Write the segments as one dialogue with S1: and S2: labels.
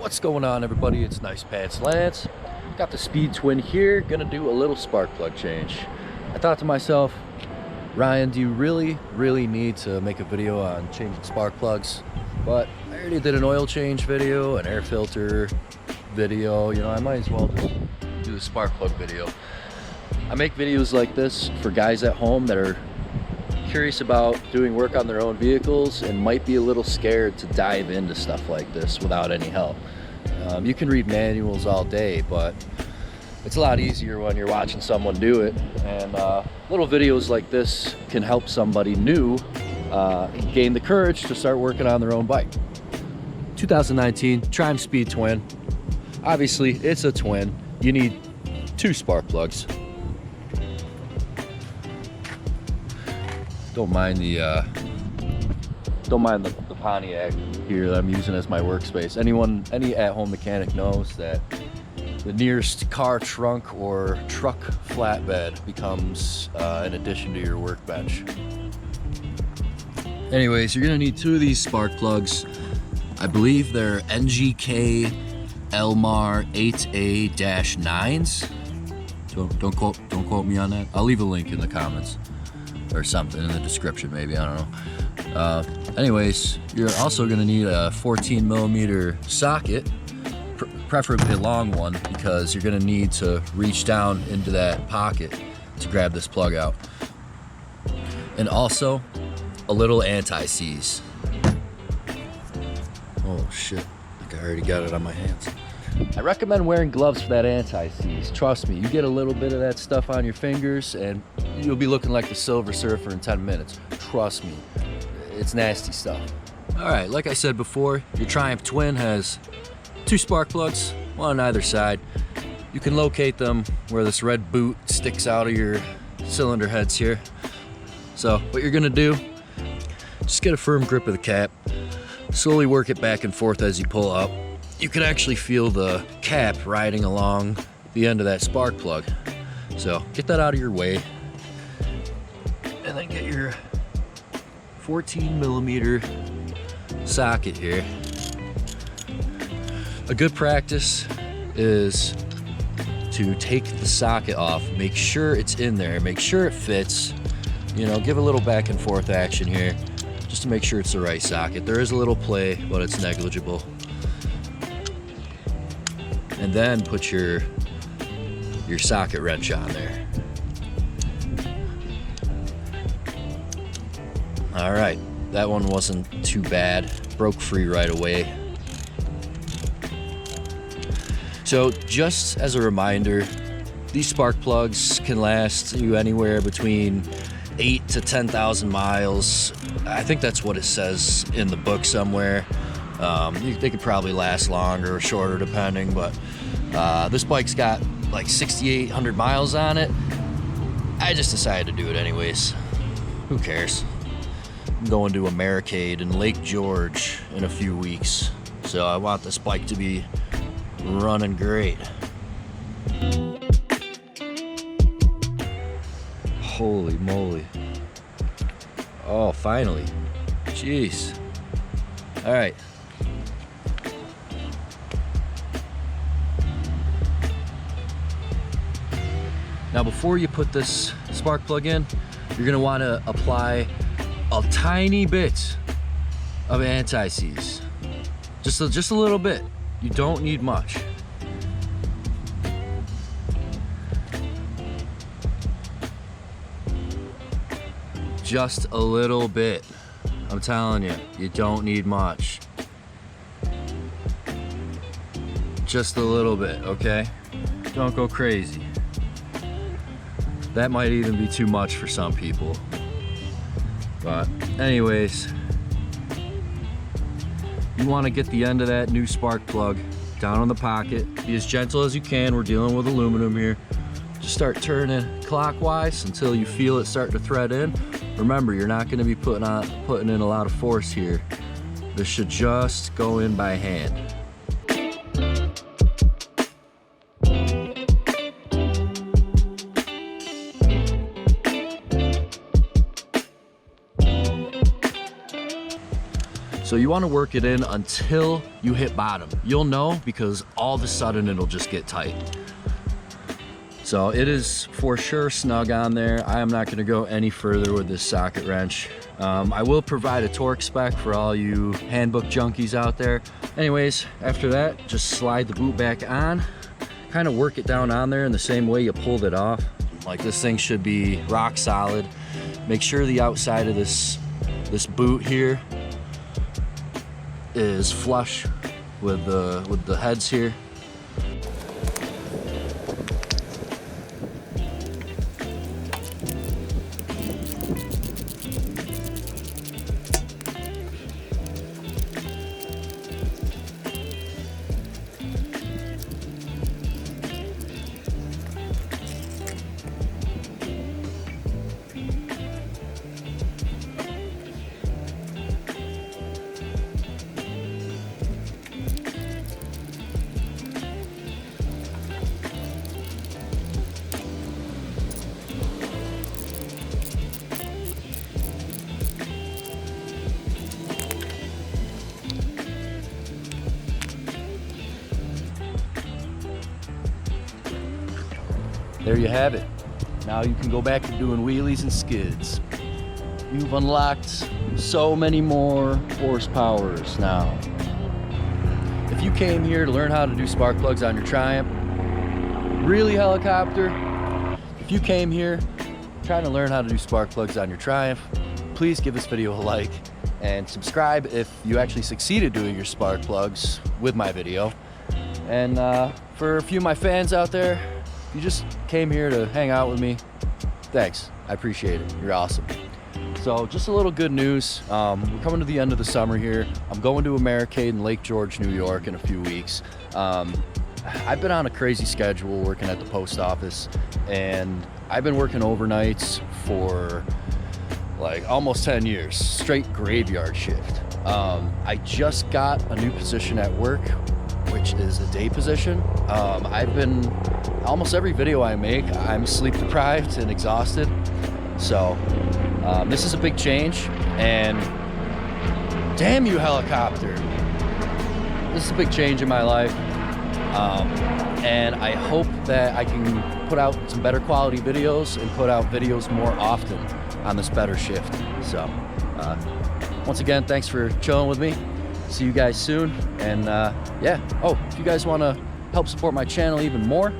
S1: What's going on, everybody? It's Nice Pants Lance. Got the Speed Twin here, gonna do a little spark plug change. I thought to myself, Ryan, do you really need to make a video on changing spark plugs? But I already did an oil change video, an air filter video, you know, I might as well just do the spark plug video. I make videos like this for guys at home that are curious about doing work on their own vehicles and might be a little scared to dive into stuff like this without any help. You can read manuals all day, but it's a lot easier when you're watching someone do it, and little videos like this can help somebody new gain the courage to start working on their own bike. 2019 Triumph Speed Twin. Obviously it's a twin, you need 2 spark plugs. Don't mind the Pontiac here that I'm using as my workspace. Any at-home mechanic knows that the nearest car trunk or truck flatbed becomes an addition to your workbench. Anyways, you're gonna need 2 of these spark plugs. I believe they're NGK Elmar 8A-9s. Don't quote me on that. I'll leave a link in the comments or something in the description, maybe, I don't know. Anyways, you're also gonna need a 14mm socket, preferably a long one, because you're gonna need to reach down into that pocket to grab this plug out. And also a little anti-seize. Oh shit, I think I already got it on my hands. I recommend wearing gloves for that anti-seize. Trust me, you get a little bit of that stuff on your fingers and you'll be looking like the Silver Surfer in 10 minutes. Trust me, it's nasty stuff. All right, like I said before, your Triumph Twin has 2 spark plugs, one on either side. You can locate them where this red boot sticks out of your cylinder heads here. So what you're gonna do, just get a firm grip of the cap, slowly work it back and forth as you pull up. You can actually feel the cap riding along the end of that spark plug. So get that out of your way, and then get your 14mm socket here. A good practice is to take the socket off, make sure it's in there, make sure it fits, you know, give a little back and forth action here just to make sure it's the right socket. There is a little play, but it's negligible. And then put your socket wrench on there. All right, that one wasn't too bad. Broke free right away. So just as a reminder, these spark plugs can last you anywhere between 8 to 10,000 miles. I think that's what it says in the book somewhere. They could probably last longer or shorter depending, but this bike's got like 6,800 miles on it. I just decided to do it anyways. Who cares? I'm going to Americade in Lake George in a few weeks, so I want this bike to be running great. Holy moly. Oh, finally. Jeez. All right. Now before you put this spark plug in, you're gonna wanna apply a tiny bit of anti-seize. Just a little bit. You don't need much. Just a little bit. I'm telling you, you don't need much. Just a little bit, okay? Don't go crazy. That might even be too much for some people. But anyways, you want to get the end of that new spark plug down on the pocket. Be as gentle as you can. We're dealing with aluminum here. Just start turning clockwise until you feel it start to thread in. Remember, you're not going to be putting in a lot of force here. This should just go in by hand. So you want to work it in until you hit bottom. You'll know because all of a sudden it'll just get tight. So it is for sure snug on there. I am not going to go any further with this socket wrench. I will provide a torque spec for all you handbook junkies out there. Anyways, after that, just slide the boot back on, kind of work it down on there in the same way you pulled it off. Like, this thing should be rock solid. Make sure the outside of this boot here is flush with the heads here. There you have it. Now you can go back to doing wheelies and skids. You've unlocked so many more horsepowers now. If you came here to learn how to do spark plugs on your Triumph, really, helicopter? If you came here trying to learn how to do spark plugs on your Triumph, please give this video a like and subscribe if you actually succeeded doing your spark plugs with my video. And for a few of my fans out there, if you just came here to hang out with me, thanks. I appreciate it. You're awesome. So just a little good news. We're coming to the end of the summer here. I'm going to Americade in Lake George, New York in a few weeks. I've been on a crazy schedule working at the post office, and I've been working overnights for like almost 10 years, straight graveyard shift. I just got a new position at work, which is a day position. I've been, almost every video I make, I'm sleep deprived and exhausted. So this is a big change, and damn you, helicopter. This is a big change in my life. And I hope that I can put out some better quality videos and put out videos more often on this better shift. So once again, thanks for chilling with me. See you guys soon. And yeah, oh, if you guys want to help support my channel even more,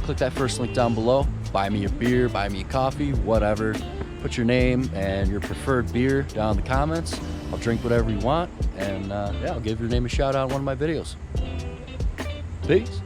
S1: click that first link down below. Buy me a beer, buy me a coffee, whatever. Put your name and your preferred beer down in the comments. I'll drink whatever you want, and yeah, I'll give your name a shout out in one of my videos. Peace.